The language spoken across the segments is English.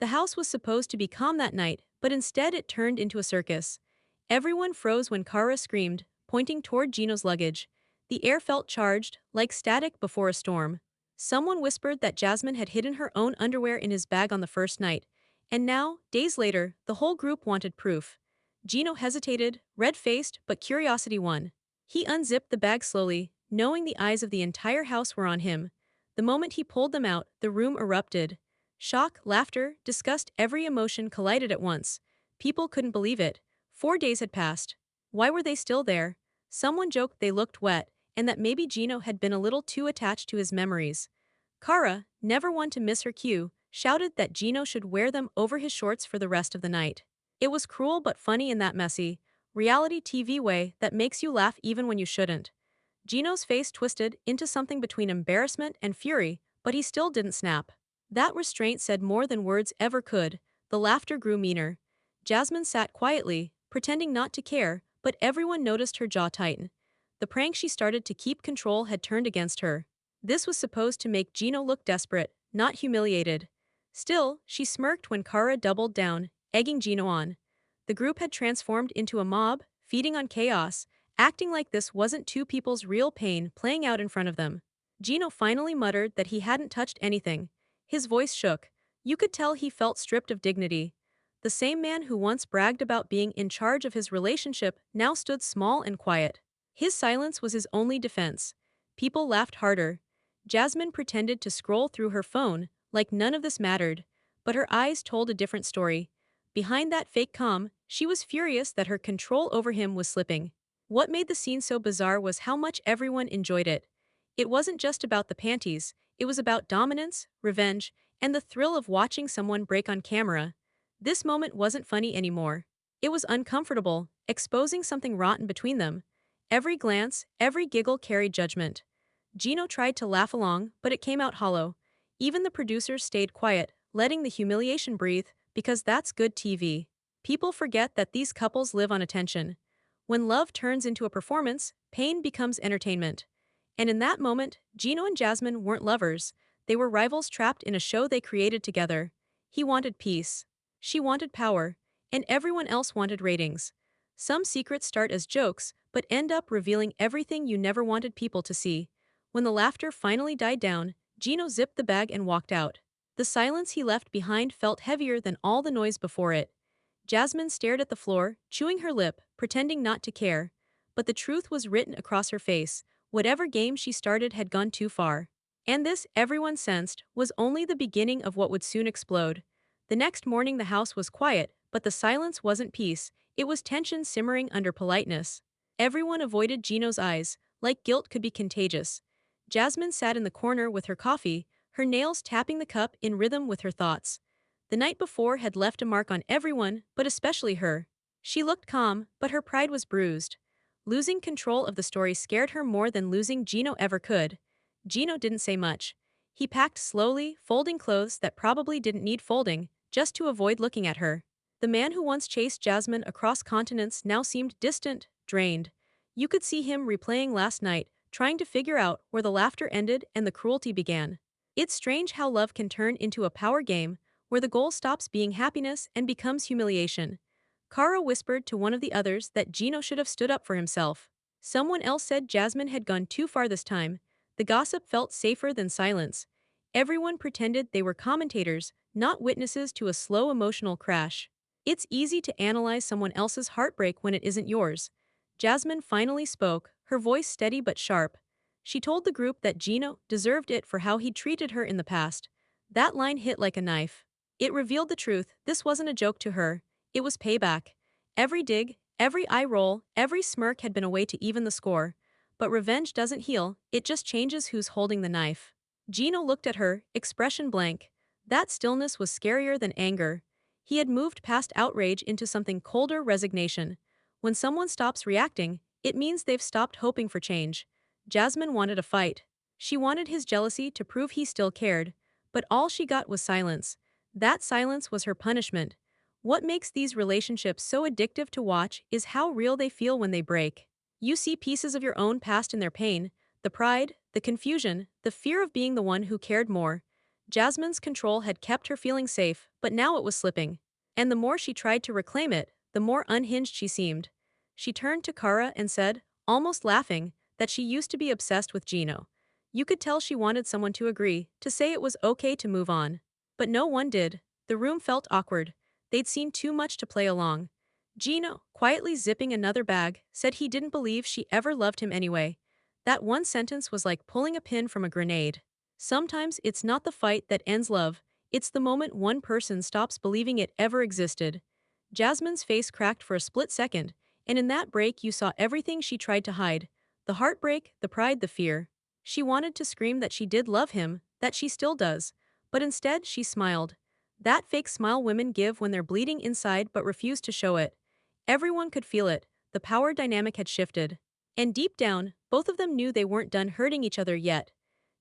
The house was supposed to be calm that night, but instead it turned into a circus. Everyone froze when Kara screamed, pointing toward Gino's luggage. The air felt charged, like static before a storm. Someone whispered that Jasmine had hidden her own underwear in his bag on the first night. And now, days later, the whole group wanted proof. Gino hesitated, red-faced, but curiosity won. He unzipped the bag slowly, knowing the eyes of the entire house were on him. The moment he pulled them out, the room erupted. Shock, laughter, disgust, every emotion collided at once. People couldn't believe it. 4 days had passed. Why were they still there? Someone joked they looked wet, and that maybe Gino had been a little too attached to his memories. Kara, never one to miss her cue, shouted that Gino should wear them over his shorts for the rest of the night. It was cruel but funny in that messy, reality TV way that makes you laugh even when you shouldn't. Gino's face twisted into something between embarrassment and fury, but he still didn't snap. That restraint said more than words ever could. The laughter grew meaner. Jasmine sat quietly, pretending not to care, but everyone noticed her jaw tighten. The prank she started to keep control had turned against her. This was supposed to make Gino look desperate, not humiliated. Still, she smirked when Kara doubled down, egging Gino on. The group had transformed into a mob, feeding on chaos, acting like this wasn't two people's real pain playing out in front of them. Gino finally muttered that he hadn't touched anything. His voice shook. You could tell he felt stripped of dignity. The same man who once bragged about being in charge of his relationship now stood small and quiet. His silence was his only defense. People laughed harder. Jasmine pretended to scroll through her phone, like none of this mattered. But her eyes told a different story. Behind that fake calm, she was furious that her control over him was slipping. What made the scene so bizarre was how much everyone enjoyed it. It wasn't just about the panties, it was about dominance, revenge, and the thrill of watching someone break on camera. This moment wasn't funny anymore. It was uncomfortable, exposing something rotten between them. Every glance, every giggle carried judgment. Gino tried to laugh along, but it came out hollow. Even the producers stayed quiet, letting the humiliation breathe, because that's good TV. People forget that these couples live on attention. When love turns into a performance, pain becomes entertainment. And in that moment, Gino and Jasmine weren't lovers. They were rivals trapped in a show they created together. He wanted peace. She wanted power. And everyone else wanted ratings. Some secrets start as jokes, but end up revealing everything you never wanted people to see. When the laughter finally died down, Gino zipped the bag and walked out. The silence he left behind felt heavier than all the noise before it. Jasmine stared at the floor, chewing her lip, pretending not to care. But the truth was written across her face. Whatever game she started had gone too far. And this, everyone sensed, was only the beginning of what would soon explode. The next morning the house was quiet, but the silence wasn't peace, it was tension simmering under politeness. Everyone avoided Gino's eyes, like guilt could be contagious. Jasmine sat in the corner with her coffee, her nails tapping the cup in rhythm with her thoughts. The night before had left a mark on everyone, but especially her. She looked calm, but her pride was bruised. Losing control of the story scared her more than losing Gino ever could. Gino didn't say much. He packed slowly, folding clothes that probably didn't need folding, just to avoid looking at her. The man who once chased Jasmine across continents now seemed distant, drained. You could see him replaying last night, trying to figure out where the laughter ended and the cruelty began. It's strange how love can turn into a power game, where the goal stops being happiness and becomes humiliation. Kara whispered to one of the others that Gino should have stood up for himself. Someone else said Jasmine had gone too far this time. The gossip felt safer than silence. Everyone pretended they were commentators, not witnesses to a slow emotional crash. It's easy to analyze someone else's heartbreak when it isn't yours. Jasmine finally spoke, her voice steady but sharp. She told the group that Gino deserved it for how he'd treated her in the past. That line hit like a knife. It revealed the truth, this wasn't a joke to her. It was payback. Every dig, every eye roll, every smirk had been a way to even the score. But revenge doesn't heal, it just changes who's holding the knife. Gino looked at her, expression blank. That stillness was scarier than anger. He had moved past outrage into something colder, resignation. When someone stops reacting, it means they've stopped hoping for change. Jasmine wanted a fight. She wanted his jealousy to prove he still cared. But all she got was silence. That silence was her punishment. What makes these relationships so addictive to watch is how real they feel when they break. You see pieces of your own past in their pain, the pride, the confusion, the fear of being the one who cared more. Jasmine's control had kept her feeling safe, but now it was slipping. And the more she tried to reclaim it, the more unhinged she seemed. She turned to Kara and said, almost laughing, that she used to be obsessed with Gino. You could tell she wanted someone to agree, to say it was okay to move on. But no one did. The room felt awkward. They'd seen too much to play along. Gino, quietly zipping another bag, said he didn't believe she ever loved him anyway. That one sentence was like pulling a pin from a grenade. Sometimes it's not the fight that ends love, it's the moment one person stops believing it ever existed. Jasmine's face cracked for a split second, and in that break you saw everything she tried to hide. The heartbreak, the pride, the fear. She wanted to scream that she did love him, that she still does. But instead, she smiled. That fake smile women give when they're bleeding inside but refuse to show it. Everyone could feel it, the power dynamic had shifted. And deep down, both of them knew they weren't done hurting each other yet.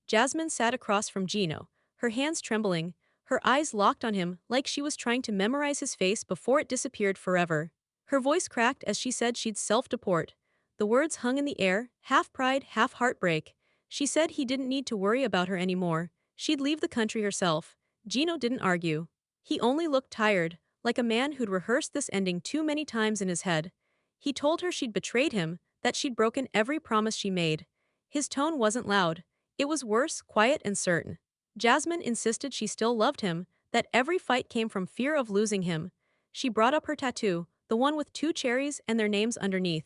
Jasmine sat across from Gino, her hands trembling, her eyes locked on him like she was trying to memorize his face before it disappeared forever. Her voice cracked as she said she'd self-deport. The words hung in the air, half pride, half heartbreak. She said he didn't need to worry about her anymore. She'd leave the country herself. Gino didn't argue. He only looked tired, like a man who'd rehearsed this ending too many times in his head. He told her she'd betrayed him, that she'd broken every promise she made. His tone wasn't loud. It was worse, quiet and certain. Jasmine insisted she still loved him, that every fight came from fear of losing him. She brought up her tattoo, the one with two cherries and their names underneath.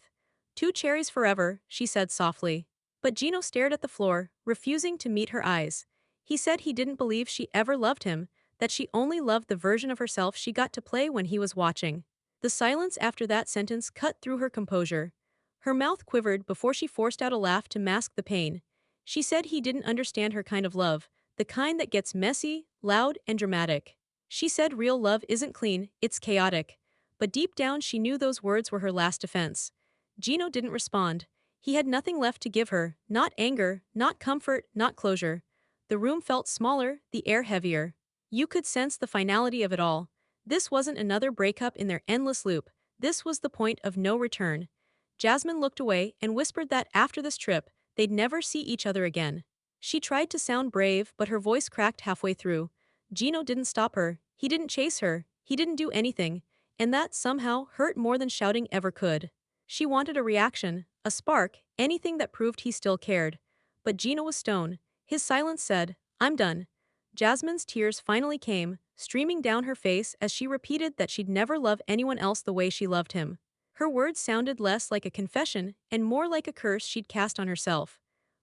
Two cherries forever, she said softly. But Gino stared at the floor, refusing to meet her eyes. He said he didn't believe she ever loved him, that she only loved the version of herself she got to play when he was watching. The silence after that sentence cut through her composure. Her mouth quivered before she forced out a laugh to mask the pain. She said he didn't understand her kind of love, the kind that gets messy, loud, and dramatic. She said real love isn't clean, it's chaotic. But deep down she knew those words were her last defense. Gino didn't respond. He had nothing left to give her, not anger, not comfort, not closure. The room felt smaller, the air heavier. You could sense the finality of it all. This wasn't another breakup in their endless loop, this was the point of no return. Jasmine looked away and whispered that after this trip, they'd never see each other again. She tried to sound brave, but her voice cracked halfway through. Gino didn't stop her, he didn't chase her, he didn't do anything, and that somehow hurt more than shouting ever could. She wanted a reaction, a spark, anything that proved he still cared. But Gino was stone. His silence said, I'm done. Jasmine's tears finally came, streaming down her face as she repeated that she'd never love anyone else the way she loved him. Her words sounded less like a confession and more like a curse she'd cast on herself.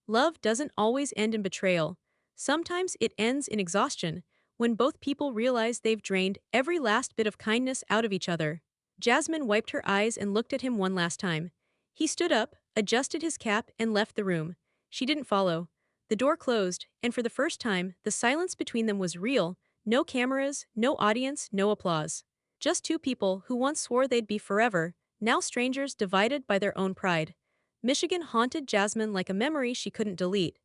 Love doesn't always end in betrayal. Sometimes it ends in exhaustion, when both people realize they've drained every last bit of kindness out of each other. Jasmine wiped her eyes and looked at him one last time. He stood up, adjusted his cap, and left the room. She didn't follow. The door closed, and for the first time, the silence between them was real. No cameras, no audience, no applause. Just two people who once swore they'd be forever, now strangers divided by their own pride. Michigan haunted Jasmine like a memory she couldn't delete.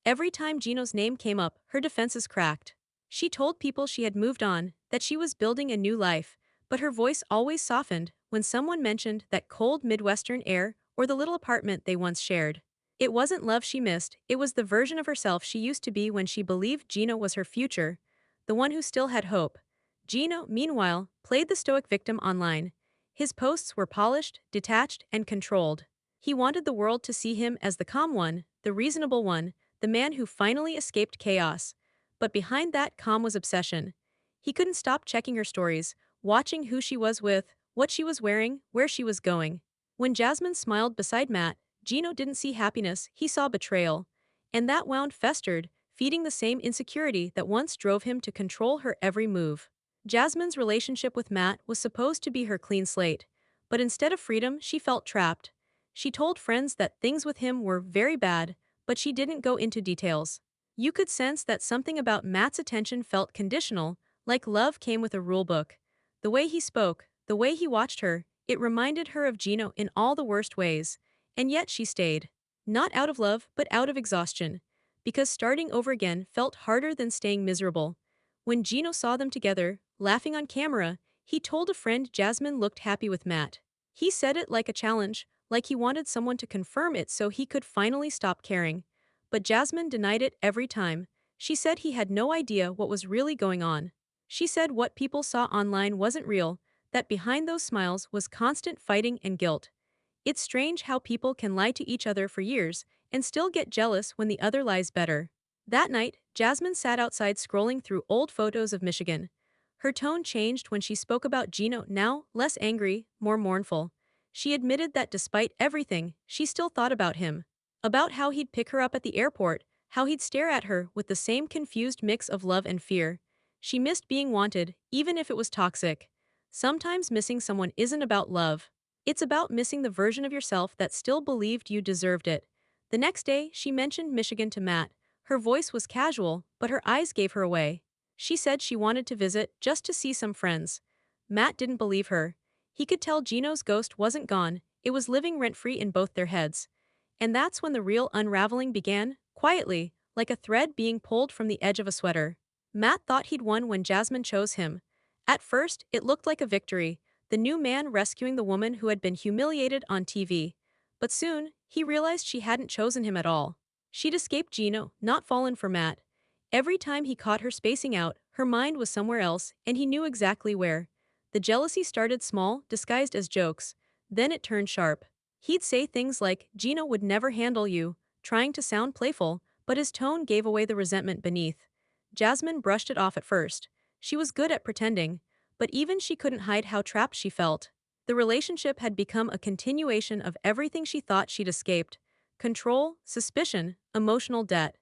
Every time Gino's name came up, her defenses cracked. She told people she had moved on, that she was building a new life, but her voice always softened when someone mentioned that cold Midwestern air or the little apartment they once shared. It wasn't love she missed, it was the version of herself she used to be when she believed Gino was her future, the one who still had hope. Gino, meanwhile, played the stoic victim online. His posts were polished, detached, and controlled. He wanted the world to see him as the calm one, the reasonable one, the man who finally escaped chaos. But behind that calm was obsession. He couldn't stop checking her stories, watching who she was with, what she was wearing, where she was going. When Jasmine smiled beside Matt, Gino didn't see happiness, he saw betrayal. And that wound festered, feeding the same insecurity that once drove him to control her every move. Jasmine's relationship with Matt was supposed to be her clean slate, but instead of freedom, she felt trapped. She told friends that things with him were very bad, but she didn't go into details. You could sense that something about Matt's attention felt conditional, like love came with a rulebook. The way he spoke, the way he watched her, it reminded her of Gino in all the worst ways. And yet she stayed. Not out of love, but out of exhaustion. Because starting over again felt harder than staying miserable. When Gino saw them together, laughing on camera, he told a friend Jasmine looked happy with Matt. He said it like a challenge, like he wanted someone to confirm it so he could finally stop caring. But Jasmine denied it every time. She said he had no idea what was really going on. She said what people saw online wasn't real, that behind those smiles was constant fighting and guilt. It's strange how people can lie to each other for years and still get jealous when the other lies better. That night, Jasmine sat outside scrolling through old photos of Michigan. Her tone changed when she spoke about Gino, now less angry, more mournful. She admitted that despite everything, she still thought about him. About how he'd pick her up at the airport, how he'd stare at her with the same confused mix of love and fear. She missed being wanted, even if it was toxic. Sometimes missing someone isn't about love. It's about missing the version of yourself that still believed you deserved it. The next day, she mentioned Michigan to Matt. Her voice was casual, but her eyes gave her away. She said she wanted to visit just to see some friends. Matt didn't believe her. He could tell Gino's ghost wasn't gone, it was living rent-free in both their heads. And that's when the real unraveling began, quietly, like a thread being pulled from the edge of a sweater. Matt thought he'd won when Jasmine chose him. At first, it looked like a victory, the new man rescuing the woman who had been humiliated on TV. But soon, he realized she hadn't chosen him at all. She'd escaped Gino, not fallen for Matt. Every time he caught her spacing out, her mind was somewhere else, and he knew exactly where. The jealousy started small, disguised as jokes. Then it turned sharp. He'd say things like, "Gino would never handle you," trying to sound playful, but his tone gave away the resentment beneath. Jasmine brushed it off at first. She was good at pretending, but even she couldn't hide how trapped she felt. The relationship had become a continuation of everything she thought she'd escaped: control, suspicion, emotional debt.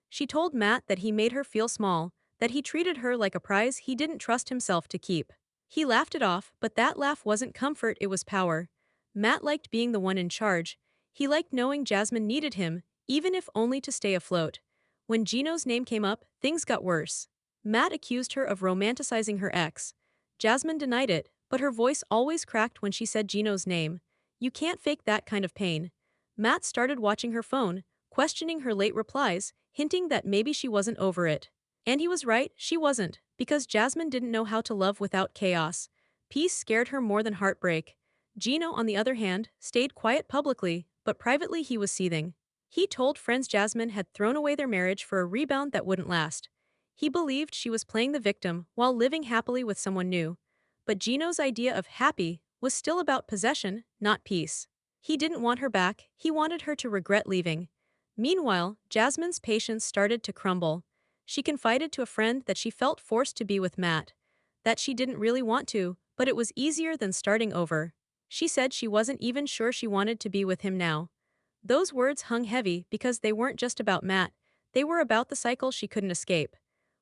She told Matt that he made her feel small, that he treated her like a prize he didn't trust himself to keep. He laughed it off, but that laugh wasn't comfort, it was power. Matt liked being the one in charge. He liked knowing Jasmine needed him, even if only to stay afloat. When Gino's name came up, things got worse. Matt accused her of romanticizing her ex. Jasmine denied it, but her voice always cracked when she said Gino's name. "You can't fake that kind of pain." Matt started watching her phone, questioning her late replies, hinting that maybe she wasn't over it. And he was right, she wasn't, because Jasmine didn't know how to love without chaos. Peace scared her more than heartbreak. Gino, on the other hand, stayed quiet publicly, but privately he was seething. He told friends Jasmine had thrown away their marriage for a rebound that wouldn't last. He believed she was playing the victim while living happily with someone new. But Gino's idea of happy was still about possession, not peace. He didn't want her back, he wanted her to regret leaving. Meanwhile, Jasmine's patience started to crumble. She confided to a friend that she felt forced to be with Matt. That she didn't really want to, but it was easier than starting over. She said she wasn't even sure she wanted to be with him now. Those words hung heavy because they weren't just about Matt, they were about the cycle she couldn't escape.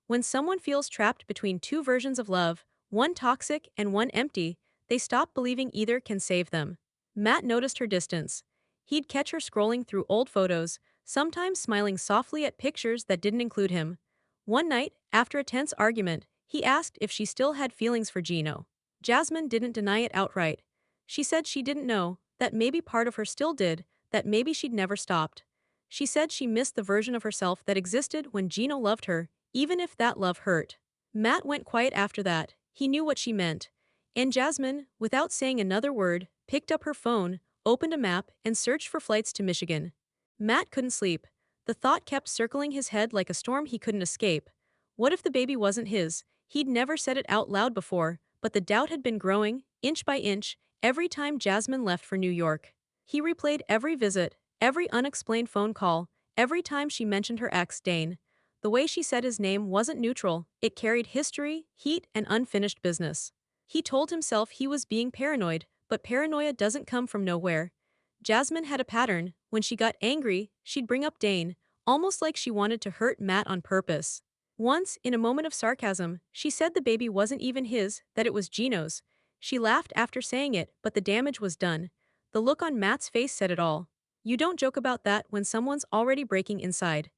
When someone feels trapped between two versions of love, one toxic and one empty, they stop believing either can save them. Matt noticed her distance. He'd catch her scrolling through old photos, sometimes smiling softly at pictures that didn't include him. One night, after a tense argument, he asked if she still had feelings for Gino. Jasmine didn't deny it outright. She said she didn't know, that maybe part of her still did, that maybe she'd never stopped. She said she missed the version of herself that existed when Gino loved her, even if that love hurt. Matt went quiet after that, he knew what she meant. And Jasmine, without saying another word, picked up her phone, opened a map, and searched for flights to Michigan. Matt couldn't sleep. The thought kept circling his head like a storm he couldn't escape. What if the baby wasn't his? He'd never said it out loud before, but the doubt had been growing, inch by inch, every time Jasmine left for New York. He replayed every visit, every unexplained phone call, every time she mentioned her ex, Dane. The way she said his name wasn't neutral, it carried history, heat, and unfinished business. He told himself he was being paranoid, but paranoia doesn't come from nowhere. Jasmine had a pattern: when she got angry, she'd bring up Dane, almost like she wanted to hurt Matt on purpose. Once, in a moment of sarcasm, she said the baby wasn't even his, that it was Gino's. She laughed after saying it, but the damage was done. The look on Matt's face said it all. You don't joke about that when someone's already breaking inside.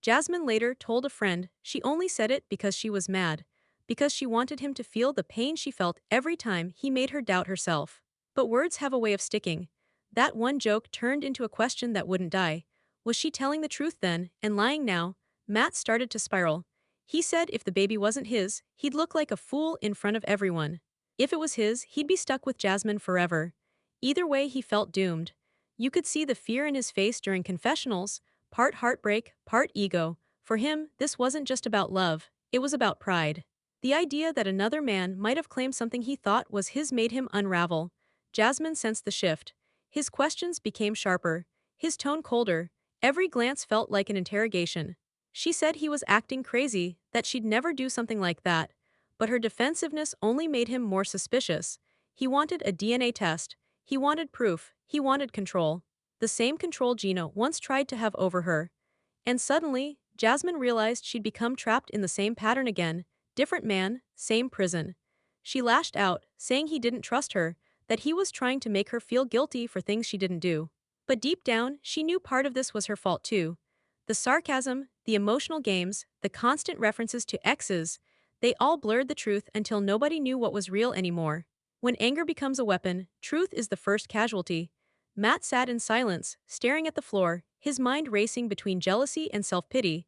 Jasmine later told a friend she only said it because she was mad, because she wanted him to feel the pain she felt every time he made her doubt herself. But words have a way of sticking. That one joke turned into a question that wouldn't die. Was she telling the truth then, and lying now? Matt started to spiral. He said if the baby wasn't his, he'd look like a fool in front of everyone. If it was his, he'd be stuck with Jasmine forever. Either way, he felt doomed. You could see the fear in his face during confessionals, part heartbreak, part ego. For him, this wasn't just about love, it was about pride. The idea that another man might have claimed something he thought was his made him unravel. Jasmine sensed the shift. His questions became sharper, his tone colder, every glance felt like an interrogation. She said he was acting crazy, that she'd never do something like that. But her defensiveness only made him more suspicious. He wanted a DNA test. He wanted proof. He wanted control. The same control Gino once tried to have over her. And suddenly, Jasmine realized she'd become trapped in the same pattern again. Different man, same prison. She lashed out, saying he didn't trust her, that he was trying to make her feel guilty for things she didn't do. But deep down, she knew part of this was her fault too. The sarcasm, the emotional games, the constant references to exes, they all blurred the truth until nobody knew what was real anymore. When anger becomes a weapon, truth is the first casualty. Matt sat in silence, staring at the floor, his mind racing between jealousy and self-pity.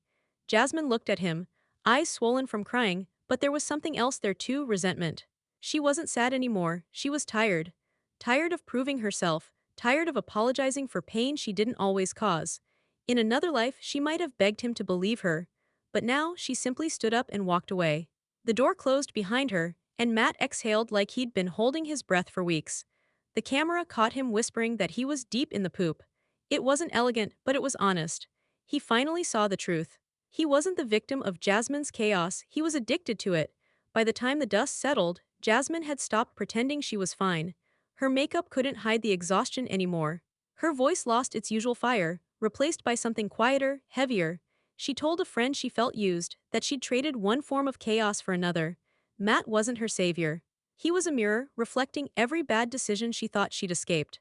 Jasmine looked at him, eyes swollen from crying, but there was something else there too, resentment. She wasn't sad anymore, she was tired. Tired of proving herself, tired of apologizing for pain she didn't always cause. In another life, she might have begged him to believe her. But now, she simply stood up and walked away. The door closed behind her, and Matt exhaled like he'd been holding his breath for weeks. The camera caught him whispering that he was deep in the poop. It wasn't elegant, but it was honest. He finally saw the truth. He wasn't the victim of Jasmine's chaos, he was addicted to it. By the time the dust settled, Jasmine had stopped pretending she was fine. Her makeup couldn't hide the exhaustion anymore. Her voice lost its usual fire, replaced by something quieter, heavier. She told a friend she felt used, that she'd traded one form of chaos for another. Matt wasn't her savior. He was a mirror, reflecting every bad decision she thought she'd escaped.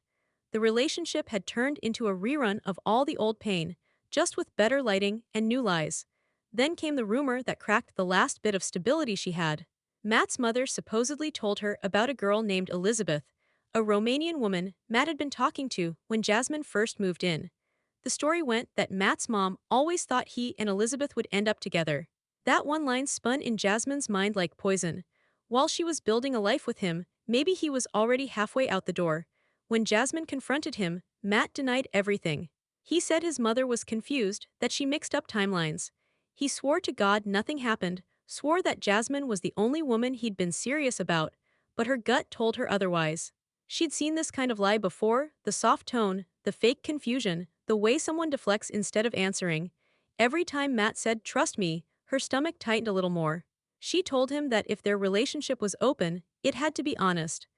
The relationship had turned into a rerun of all the old pain, just with better lighting and new lies. Then came the rumor that cracked the last bit of stability she had. Matt's mother supposedly told her about a girl named Elizabeth, a Romanian woman Matt had been talking to when Jasmine first moved in. The story went that Matt's mom always thought he and Elizabeth would end up together. That one line spun in Jasmine's mind like poison. While she was building a life with him, maybe he was already halfway out the door. When Jasmine confronted him, Matt denied everything. He said his mother was confused, that she mixed up timelines. He swore to God nothing happened, swore that Jasmine was the only woman he'd been serious about, but her gut told her otherwise. She'd seen this kind of lie before, the soft tone, the fake confusion, the way someone deflects instead of answering. Every time Matt said, "Trust me," her stomach tightened a little more. She told him that if their relationship was open, it had to be honest.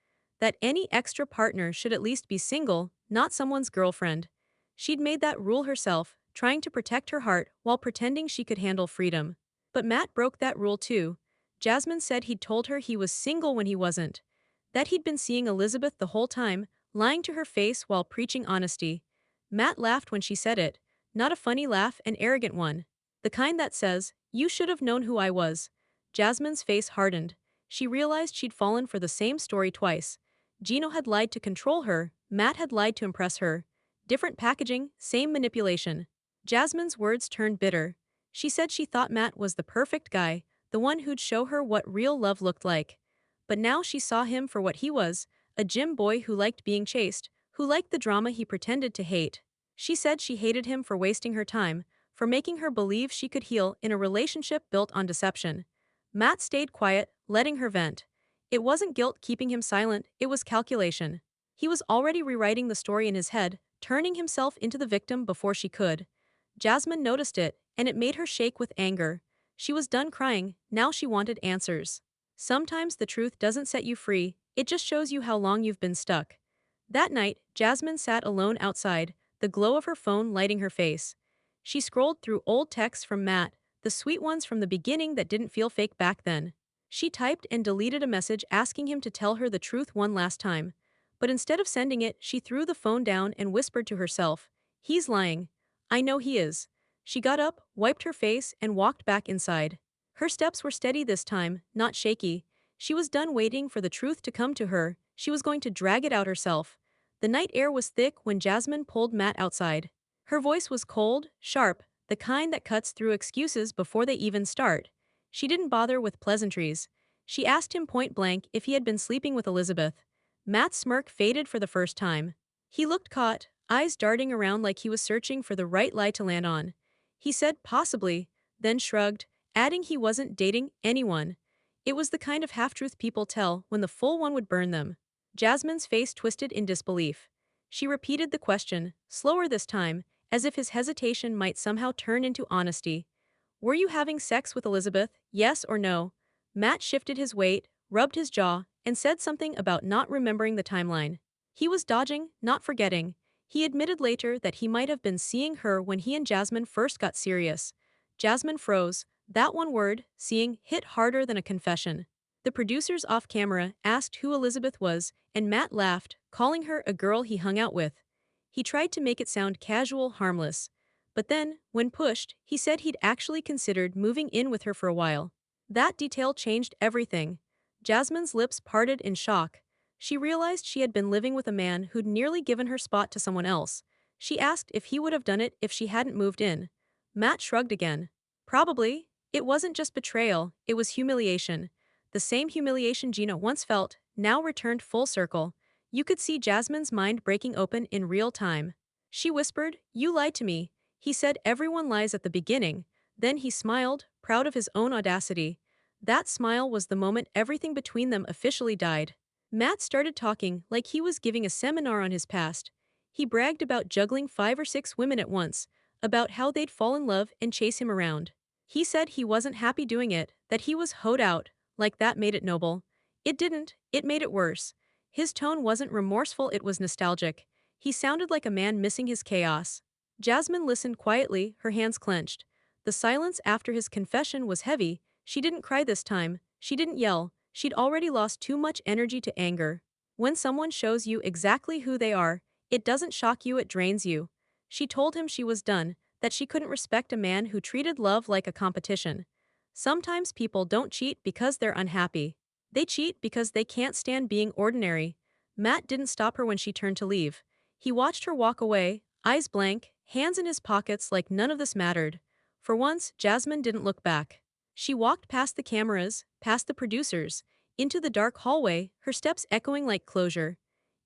That any extra partner should at least be single, not someone's girlfriend. She'd made that rule herself, trying to protect her heart while pretending she could handle freedom. But Matt broke that rule too. Jasmine said he'd told her he was single when he wasn't. That he'd been seeing Elizabeth the whole time, lying to her face while preaching honesty. Matt laughed when she said it, not a funny laugh, an arrogant one. The kind that says, "You should have known who I was." Jasmine's face hardened. She realized she'd fallen for the same story twice. Gino had lied to control her, Matt had lied to impress her. Different packaging, same manipulation. Jasmine's words turned bitter. She said she thought Matt was the perfect guy, the one who'd show her what real love looked like. But now she saw him for what he was, a gym boy who liked being chased, who liked the drama he pretended to hate. She said she hated him for wasting her time, for making her believe she could heal in a relationship built on deception. Matt stayed quiet, letting her vent. It wasn't guilt keeping him silent, it was calculation. He was already rewriting the story in his head, turning himself into the victim before she could. Jasmine noticed it, and it made her shake with anger. She was done crying, now she wanted answers. Sometimes the truth doesn't set you free, it just shows you how long you've been stuck. That night, Jasmine sat alone outside, the glow of her phone lighting her face. She scrolled through old texts from Matt, the sweet ones from the beginning that didn't feel fake back then. She typed and deleted a message asking him to tell her the truth one last time. But instead of sending it, she threw the phone down and whispered to herself, "He's lying. I know he is." She got up, wiped her face, and walked back inside. Her steps were steady this time, not shaky. She was done waiting for the truth to come to her, she was going to drag it out herself. The night air was thick when Jasmine pulled Matt outside. Her voice was cold, sharp, the kind that cuts through excuses before they even start. She didn't bother with pleasantries. She asked him point blank if he had been sleeping with Elizabeth. Matt's smirk faded for the first time. He looked caught, eyes darting around like he was searching for the right lie to land on. He said, "Possibly," then shrugged, adding he wasn't dating anyone. It was the kind of half-truth people tell when the full one would burn them. Jasmine's face twisted in disbelief. She repeated the question, slower this time, as if his hesitation might somehow turn into honesty. Were you having sex with Elizabeth, yes or no? Matt shifted his weight, rubbed his jaw, and said something about not remembering the timeline. He was dodging, not forgetting. He admitted later that he might have been seeing her when he and Jasmine first got serious. Jasmine froze. That one word, seeing, hit harder than a confession. The producers off camera asked who Elizabeth was, and Matt laughed, calling her a girl he hung out with. He tried to make it sound casual, harmless. But then, when pushed, he said he'd actually considered moving in with her for a while. That detail changed everything. Jasmine's lips parted in shock. She realized she had been living with a man who'd nearly given her spot to someone else. She asked if he would have done it if she hadn't moved in. Matt shrugged again. Probably. It wasn't just betrayal, it was humiliation. The same humiliation Gino once felt, now returned full circle. You could see Jasmine's mind breaking open in real time. She whispered, "You lied to me." He said everyone lies at the beginning. Then he smiled, proud of his own audacity. That smile was the moment everything between them officially died. Matt started talking like he was giving a seminar on his past. He bragged about juggling 5 or 6 women at once, about how they'd fall in love and chase him around. He said he wasn't happy doing it, that he was hoed out, like that made it noble. It didn't, it made it worse. His tone wasn't remorseful, it was nostalgic. He sounded like a man missing his chaos. Jasmine listened quietly, her hands clenched. The silence after his confession was heavy. She didn't cry this time, she didn't yell, she'd already lost too much energy to anger. When someone shows you exactly who they are, it doesn't shock you, it drains you. She told him she was done, that she couldn't respect a man who treated love like a competition. Sometimes people don't cheat because they're unhappy. They cheat because they can't stand being ordinary. Matt didn't stop her when she turned to leave. He watched her walk away, eyes blank, hands in his pockets like none of this mattered. For once, Jasmine didn't look back. She walked past the cameras, past the producers, into the dark hallway, her steps echoing like closure.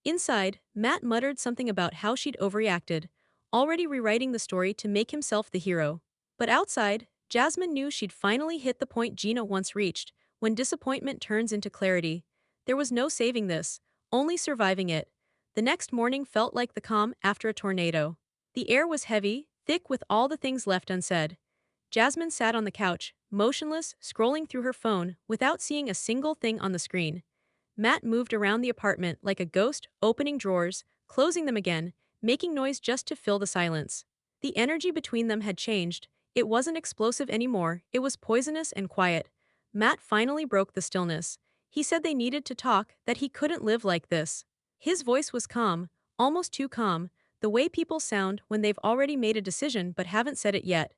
Inside, Matt muttered something about how she'd overreacted, already rewriting the story to make himself the hero. But outside, Jasmine knew she'd finally hit the point Gino once reached, when disappointment turns into clarity. There was no saving this, only surviving it. The next morning felt like the calm after a tornado. The air was heavy, thick with all the things left unsaid. Jasmine sat on the couch, motionless, scrolling through her phone without seeing a single thing on the screen. Matt moved around the apartment like a ghost, opening drawers, closing them again, making noise just to fill the silence. The energy between them had changed. It wasn't explosive anymore, it was poisonous and quiet. Matt finally broke the stillness. He said they needed to talk, that he couldn't live like this. His voice was calm, almost too calm, the way people sound when they've already made a decision but haven't said it yet.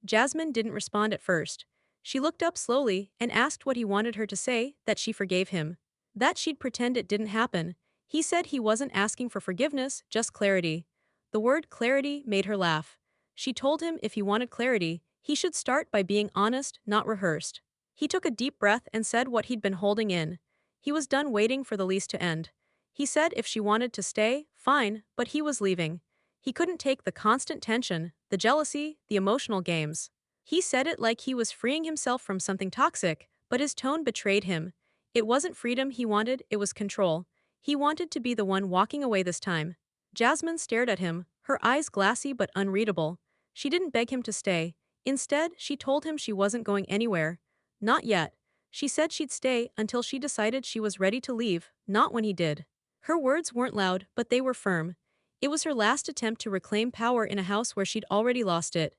Jasmine didn't respond at first. She looked up slowly and asked what he wanted her to say, that she forgave him. That she'd pretend it didn't happen. He said he wasn't asking for forgiveness, just clarity. The word clarity made her laugh. She told him if he wanted clarity, he should start by being honest, not rehearsed. He took a deep breath and said what he'd been holding in. He was done waiting for the lease to end. He said if she wanted to stay, fine, but he was leaving. He couldn't take the constant tension, the jealousy, the emotional games. He said it like he was freeing himself from something toxic, but his tone betrayed him. It wasn't freedom he wanted, it was control. He wanted to be the one walking away this time. Jasmine stared at him, her eyes glassy but unreadable. She didn't beg him to stay. Instead, she told him she wasn't going anywhere. Not yet. She said she'd stay until she decided she was ready to leave, not when he did. Her words weren't loud, but they were firm. It was her last attempt to reclaim power in a house where she'd already lost it.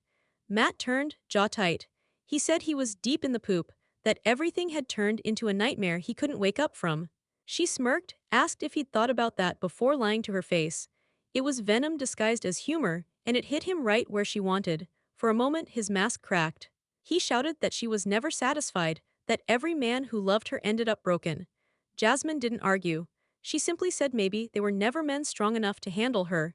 Matt turned, jaw tight. He said he was deep in the poop, that everything had turned into a nightmare he couldn't wake up from. She smirked, asked if he'd thought about that before lying to her face. It was venom disguised as humor, and it hit him right where she wanted. For a moment his mask cracked. He shouted that she was never satisfied, that every man who loved her ended up broken. Jasmine didn't argue. She simply said maybe they were never men strong enough to handle her.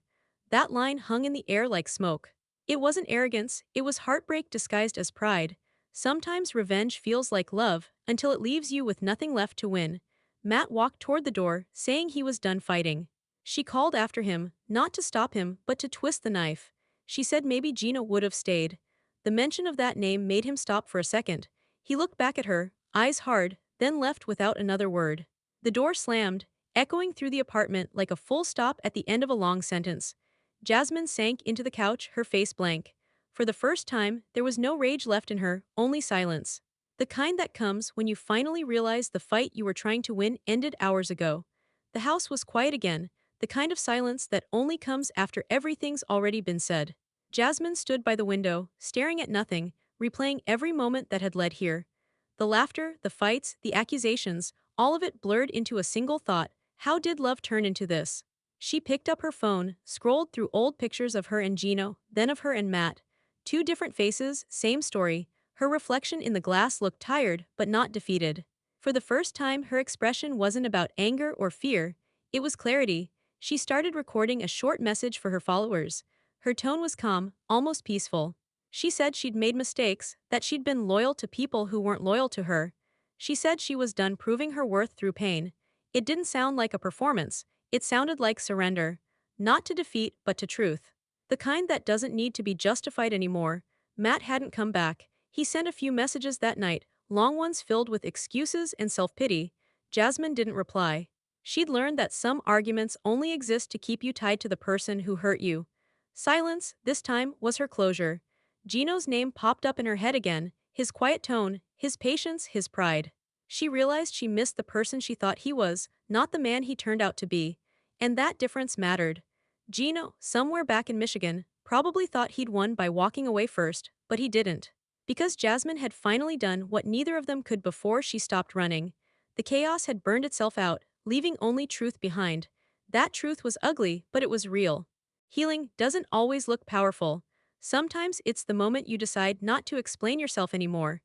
That line hung in the air like smoke. It wasn't arrogance, it was heartbreak disguised as pride. Sometimes revenge feels like love, until it leaves you with nothing left to win. Matt walked toward the door, saying he was done fighting. She called after him, not to stop him, but to twist the knife. She said maybe Gino would have stayed. The mention of that name made him stop for a second. He looked back at her, eyes hard, then left without another word. The door slammed, echoing through the apartment like a full stop at the end of a long sentence. Jasmine sank into the couch, her face blank. For the first time, there was no rage left in her, only silence. The kind that comes when you finally realize the fight you were trying to win ended hours ago. The house was quiet again, the kind of silence that only comes after everything's already been said. Jasmine stood by the window, staring at nothing, replaying every moment that had led here. The laughter, the fights, the accusations, all of it blurred into a single thought: how did love turn into this? She picked up her phone, scrolled through old pictures of her and Gino, then of her and Matt. Two different faces, same story. Her reflection in the glass looked tired, but not defeated. For the first time, her expression wasn't about anger or fear, it was clarity. She started recording a short message for her followers. Her tone was calm, almost peaceful. She said she'd made mistakes, that she'd been loyal to people who weren't loyal to her. She said she was done proving her worth through pain. It didn't sound like a performance, it sounded like surrender. Not to defeat, but to truth. The kind that doesn't need to be justified anymore. Matt hadn't come back. He sent a few messages that night, long ones filled with excuses and self-pity. Jasmine didn't reply. She'd learned that some arguments only exist to keep you tied to the person who hurt you. Silence, this time, was her closure. Gino's name popped up in her head again, his quiet tone, his patience, his pride. She realized she missed the person she thought he was, not the man he turned out to be. And that difference mattered. Gino, somewhere back in Michigan, probably thought he'd won by walking away first, but he didn't. Because Jasmine had finally done what neither of them could before she stopped running. The chaos had burned itself out, leaving only truth behind. That truth was ugly, but it was real. Healing doesn't always look powerful. Sometimes it's the moment you decide not to explain yourself anymore.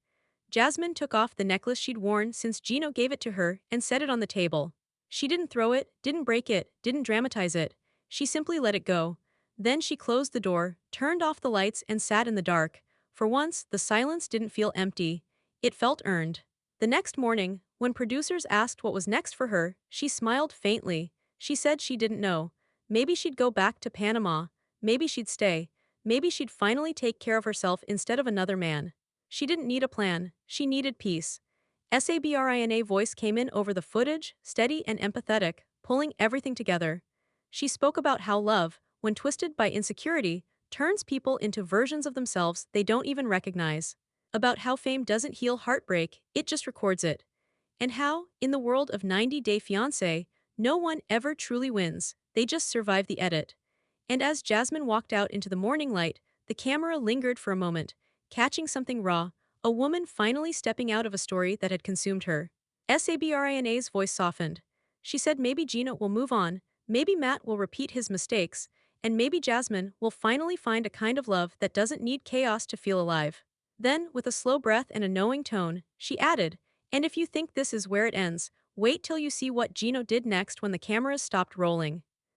Jasmine took off the necklace she'd worn since Gino gave it to her and set it on the table. She didn't throw it, didn't break it, didn't dramatize it. She simply let it go. Then she closed the door, turned off the lights and sat in the dark. For once, the silence didn't feel empty. It felt earned. The next morning, when producers asked what was next for her, she smiled faintly. She said she didn't know. Maybe she'd go back to Panama. Maybe she'd stay. Maybe she'd finally take care of herself instead of another man. She didn't need a plan, she needed peace. Sabrina voice came in over the footage, steady and empathetic, pulling everything together. She spoke about how love, when twisted by insecurity, turns people into versions of themselves they don't even recognize. About how fame doesn't heal heartbreak, it just records it. And how, in the world of 90-Day Fiancé, no one ever truly wins, they just survive the edit. And as Jasmine walked out into the morning light, the camera lingered for a moment, catching something raw, a woman finally stepping out of a story that had consumed her. Sabrina's voice softened. She said maybe Gino will move on, maybe Matt will repeat his mistakes, and maybe Jasmine will finally find a kind of love that doesn't need chaos to feel alive. Then, with a slow breath and a knowing tone, she added, and if you think this is where it ends, wait till you see what Gino did next when the cameras stopped rolling.